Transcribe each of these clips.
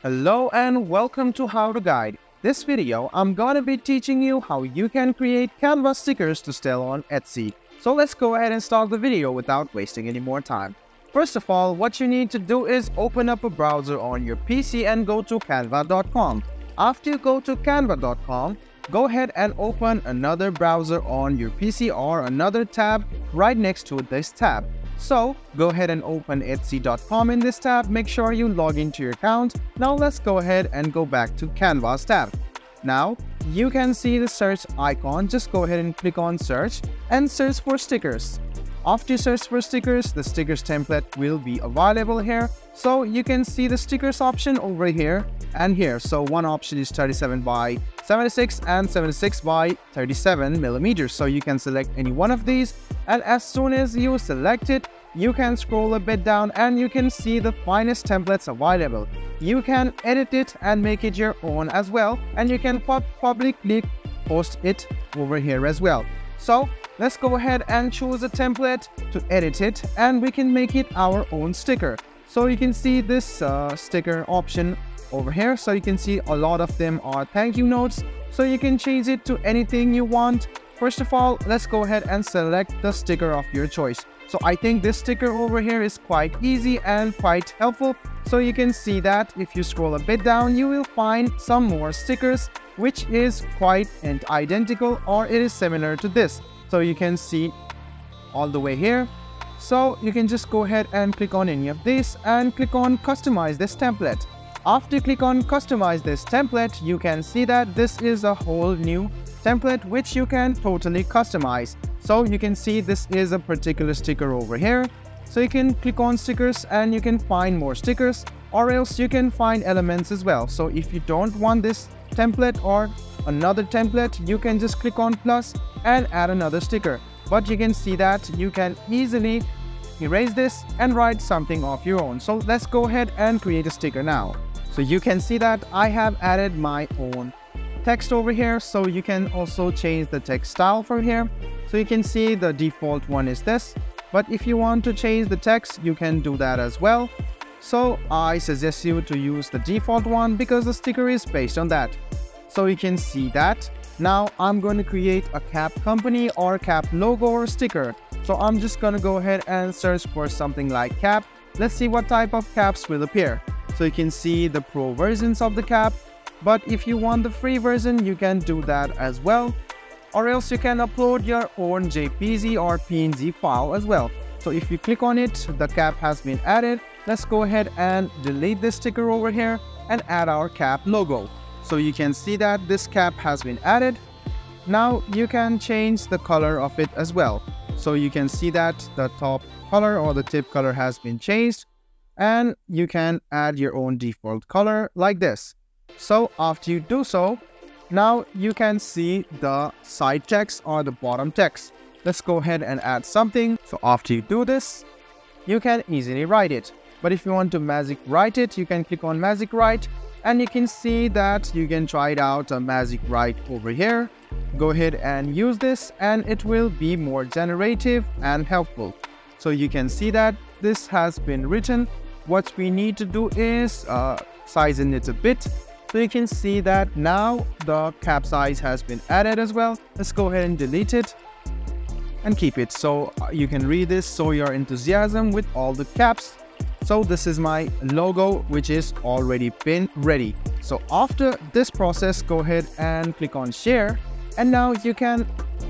Hello and welcome to How to Guide. This video, I'm gonna be teaching you how you can create Canva stickers to sell on Etsy. So let's go ahead and start the video without wasting any more time. First of all, what you need to do is open up a browser on your PC and go to canva.com. After you go to canva.com, go ahead and open another browser on your PC or another tab right next to this tab. So go ahead and open etsy.com in this tab. Make sure you log into your account. Now let's go ahead and go back to Canva's tab. Now you can see the search icon. Just go ahead and click on search and search for stickers. After you search for stickers, the stickers template will be available here. So you can see the stickers option over here and here. So one option is 37 by 76 and 76 by 37 millimeters. So you can select any one of these, and as soon as you select it, you can scroll a bit down and you can see the finest templates available. You can edit it and make it your own as well, and you can publicly post it over here as well. So let's go ahead and choose a template to edit it, and we can make it our own sticker. So you can see this sticker option over here. So you can see a lot of them are thank you notes. So you can change it to anything you want. First of all, let's go ahead and select the sticker of your choice. So I think this sticker over here is quite easy and quite helpful. So you can see that if you scroll a bit down, you will find some more stickers which is quite identical, or it is similar to this. So you can see all the way here. So you can just go ahead and click on any of these and click on customize this template. After you click on customize this template, you can see that this is a whole new template which you can totally customize. So you can see this is a particular sticker over here. So you can click on stickers and you can find more stickers, or else you can find elements as well. So if you don't want this template or another template, you can just click on plus and add another sticker. But you can see that you can easily erase this and write something of your own. So let's go ahead and create a sticker now. So you can see that I have added my own text over here. So you can also change the text style from here. So you can see the default one is this, but if you want to change the text, you can do that as well. So I suggest you to use the default one because the sticker is based on that. So you can see that. Now I'm going to create a cap company or cap logo or sticker. So I'm just going to go ahead and search for something like cap. Let's see what type of caps will appear. So you can see the pro versions of the cap, but if you want the free version, you can do that as well. Or else you can upload your own JPG or PNG file as well. So if you click on it, the cap has been added. Let's go ahead and delete this sticker over here and add our cap logo. So you can see that this cap has been added. Now you can change the color of it as well. So you can see that the top color or the tip color has been changed, and you can add your own default color like this. So after you do so, now you can see the side text or the bottom text. Let's go ahead and add something. So after you do this, you can easily write it. But if you want to magic write it, you can click on magic write, and you can see that you can try it out a magic write over here. Go ahead and use this and it will be more generative and helpful. So you can see that this has been written. What we need to do is size it a bit. So you can see that now the cap size has been added as well. Let's go ahead and delete it and keep it. So you can read this, show your enthusiasm with all the caps. So this is my logo which is already been ready. So after this process, go ahead and click on share, and now you can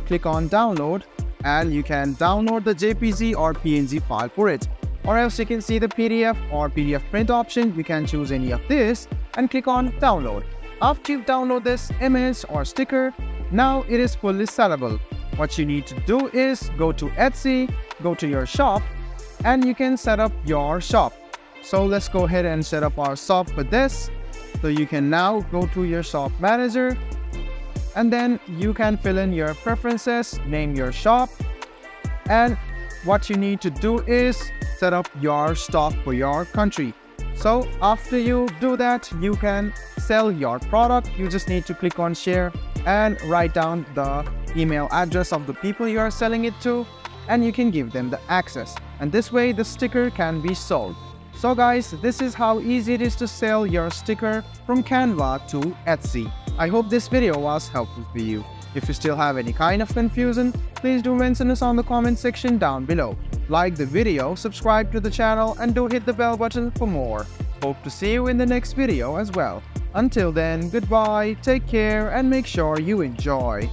click on download and you can download the JPG or PNG file for it. Or else you can see the PDF or PDF print option. You can choose any of this and click on download. After you download this image or sticker, now it is fully sellable. What you need to do is go to Etsy, go to your shop, and you can set up your shop. So let's go ahead and set up our shop for this. So you can now go to your shop manager, and then you can fill in your preferences, name your shop, and what you need to do is set up your stock for your country. So after you do that, you can sell your product. You just need to click on share and write down the email address of the people you are selling it to, and you can give them the access. And this way the sticker can be sold. So guys, this is how easy it is to sell your sticker from Canva to Etsy. I hope this video was helpful for you. If you still have any kind of confusion, please do mention us on the comment section down below. Like the video, subscribe to the channel, and do hit the bell button for more. Hope to see you in the next video as well. Until then, goodbye, take care, and make sure you enjoy.